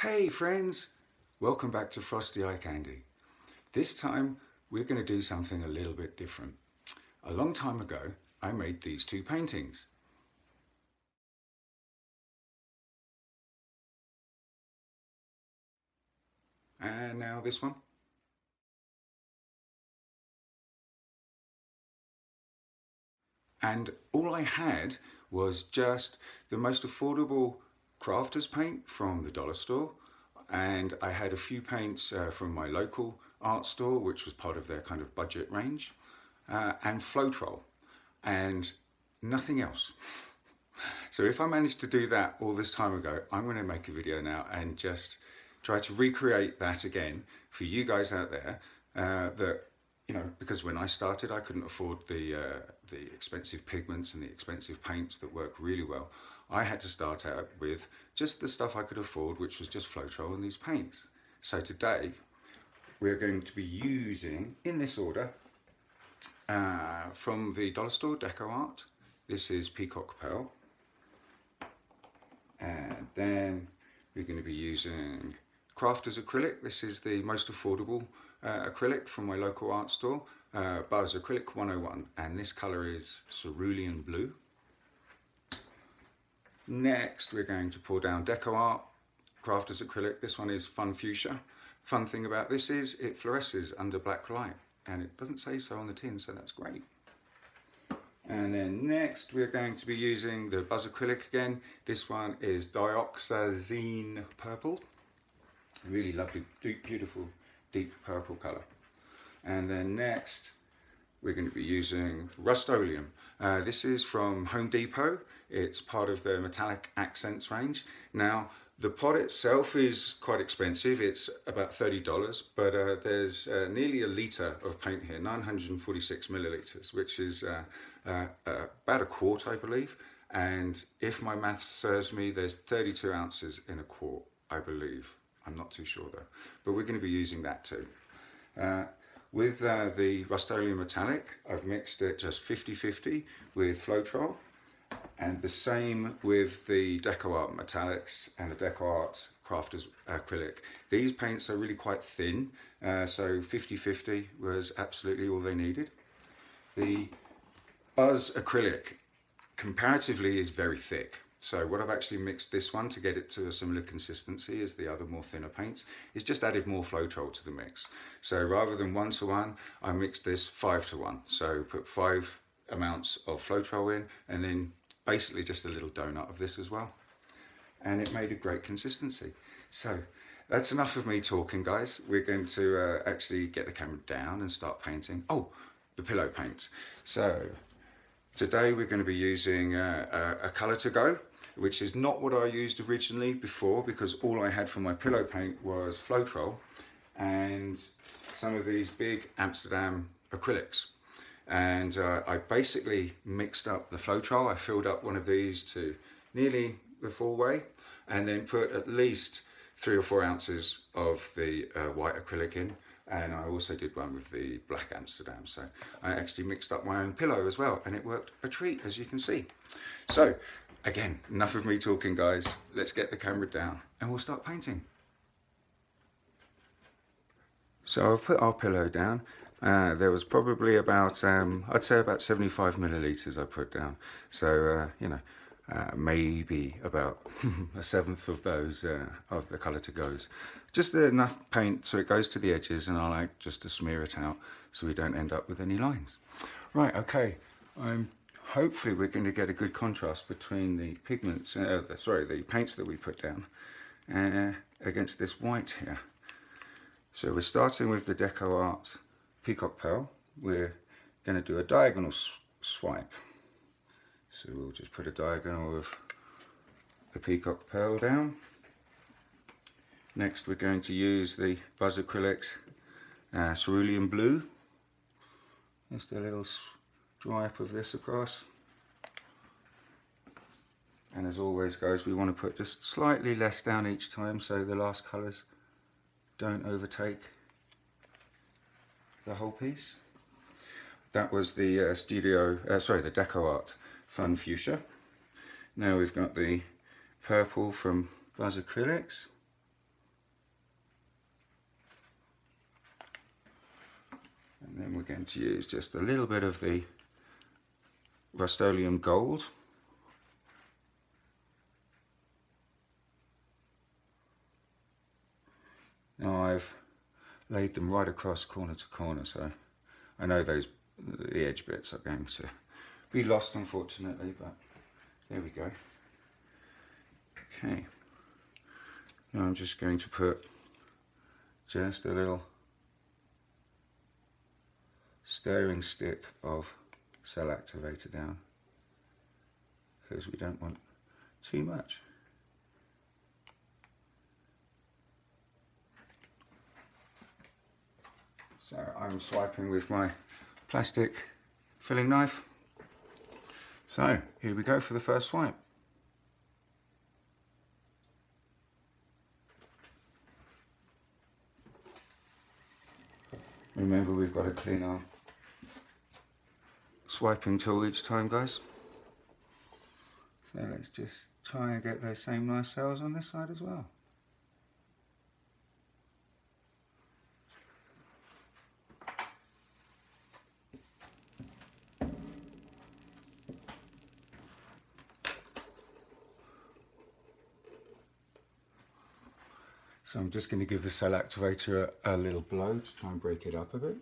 Hey friends, welcome back to Frosty Eye Candy. This time we're going to do something a little bit different. A long time ago I made these two paintings. And now this one. And all I had was just the most affordable crafters paint from the dollar store, and I had a few paints from my local art store, which was part of their kind of budget range, and Floetrol, and nothing else. So if I managed to do that all this time ago, I'm going to make a video now and just try to recreate that again for you guys out there, that, you know, because when I started I couldn't afford the expensive pigments and the expensive paints that work really well. I had to start out with just the stuff I could afford, which was just Floetrol and these paints. So today we're going to be using, in this order, from the dollar store, DecoArt. This is Peacock Pearl. And then we're going to be using Crafters Acrylic. This is the most affordable acrylic from my local art store, Buzz Acrylic 101, and this colour is cerulean blue. Next we're going to pour down DecoArt Crafters Acrylic. This one is Fun Fuchsia. Fun thing about this is it fluoresces under black light, and it doesn't say so on the tin, so that's great. And then next we're going to be using the Buzz Acrylic again. This one is Dioxazine Purple. Really lovely, deep, beautiful, deep purple colour. And then next we're going to be using Rust-Oleum. This is from Home Depot. It's part of the Metallic Accents range. Now the pot itself is quite expensive. It's about $30, but there's nearly a litre of paint here, 946 millilitres, which is about a quart, I believe. And if my maths serves me, there's 32 ounces in a quart, I believe. I'm not too sure though, but we're going to be using that too. With the Rust-Oleum Metallic, I've mixed it just 50-50 with Floetrol, and the same with the DecoArt Metallics and the DecoArt Crafters Acrylic. These paints are really quite thin, so 50-50 was absolutely all they needed. The Buzz Acrylic comparatively is very thick. So what I've actually mixed this one to get it to a similar consistency as the other more thinner paints is just added more Floetrol to the mix. So rather than 1-to-1, I mixed this 5-to-1. So put 5 amounts of Floetrol in, and then basically just a little donut of this as well. And it made a great consistency. So that's enough of me talking, guys. We're going to actually get the camera down and start painting. Oh, the pillow paint. So today we're going to be using a colour to go, which is not what I used originally before, because all I had for my pillow paint was Floetrol and some of these big Amsterdam acrylics. And I basically mixed up the Floetrol. I filled up one of these to nearly the full way, and then put at least 3 or 4 ounces of the white acrylic in. And I also did one with the black Amsterdam. So I actually mixed up my own pillow as well, and it worked a treat, as you can see. So again, enough of me talking, guys. Let's get the camera down and we'll start painting. So I've put our pillow down. There was probably about, I'd say about 75 millilitres I put down. So, you know, maybe about 1/7 of those of the colour to goes. Just enough paint so it goes to the edges, and I like just to smear it out so we don't end up with any lines. Right, okay, hopefully we're going to get a good contrast between the pigments, the paints that we put down against this white here. So we're starting with the DecoArt Peacock Pearl. We're going to do a diagonal swipe. So we'll just put a diagonal of the Peacock Pearl down. Next we're going to use the Buzz Acrylics Cerulean Blue. Just a little stripe of this across. And as always, guys, we want to put just slightly less down each time so the last colours don't overtake the whole piece. That was the the DecoArt Fun Fuchsia. Now we've got the purple from Buzz Acrylics. And then we're going to use just a little bit of the Rust-Oleum Gold. Now I've laid them right across corner to corner, so I know the edge bits are going to be lost, unfortunately, but there we go. Okay, now I'm just going to put just a little stirring stick of cell activator down, because we don't want too much. So I'm swiping with my plastic filling knife. So here we go for the first swipe. Remember, we've got to clean our swiping tool each time, guys. So let's just try and get those same nice cells on this side as well. So I'm just going to give the cell activator a little blow to try and break it up a bit.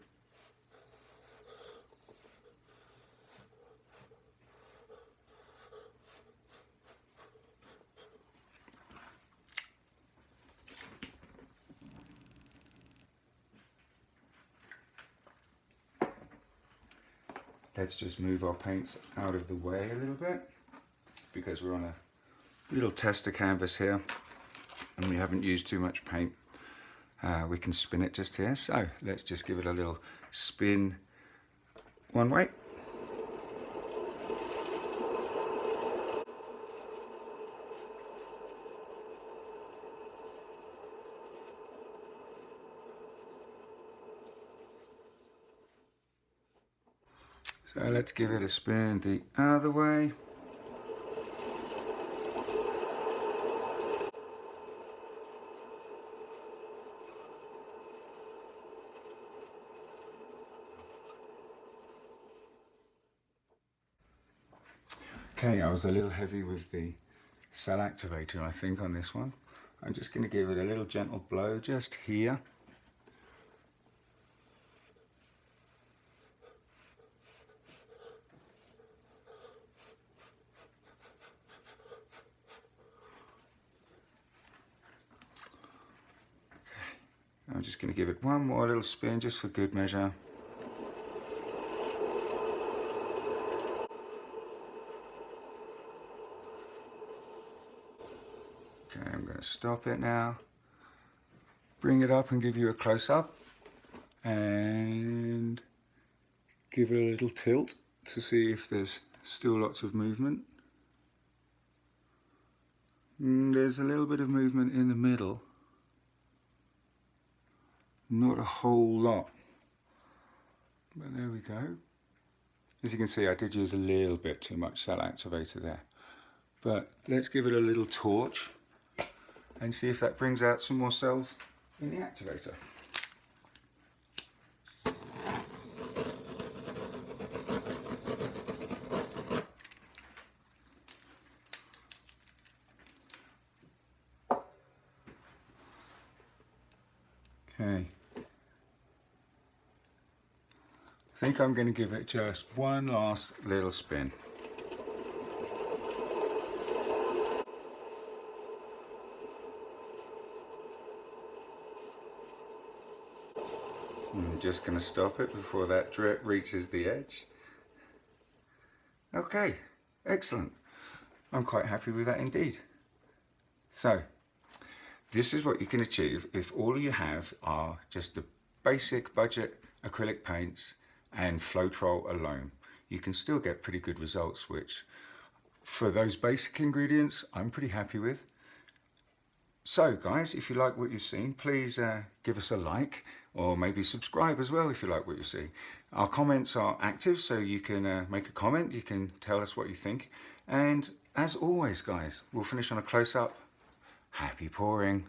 Let's just move our paints out of the way a little bit, because we're on a little tester canvas here and we haven't used too much paint. We can spin it just here, so let's just give it a little spin one way. So let's give it a spin the other way. Okay, I was a little heavy with the cell activator, I think, on this one. I'm just going to give it a little gentle blow just here. I'm just going to give it one more little spin just for good measure. Okay, I'm going to stop it now, bring it up and give you a close-up, and give it a little tilt to see if there's still lots of movement. There's a little bit of movement in the middle. Not a whole lot, but there we go. As you can see, I did use a little bit too much cell activator there, but let's give it a little torch and see if that brings out some more cells in the activator. Okay. I think I'm going to give it just one last little spin. I'm just going to stop it before that drip reaches the edge. Okay, excellent. I'm quite happy with that indeed. So, this is what you can achieve if all you have are just the basic budget acrylic paints and Floetrol alone. You can still get pretty good results, which for those basic ingredients I'm pretty happy with. So guys, if you like what you've seen, please give us a like, or maybe subscribe as well if you like what you see. Our comments are active, so you can make a comment, you can tell us what you think, and as always guys, we'll finish on a close-up. Happy pouring.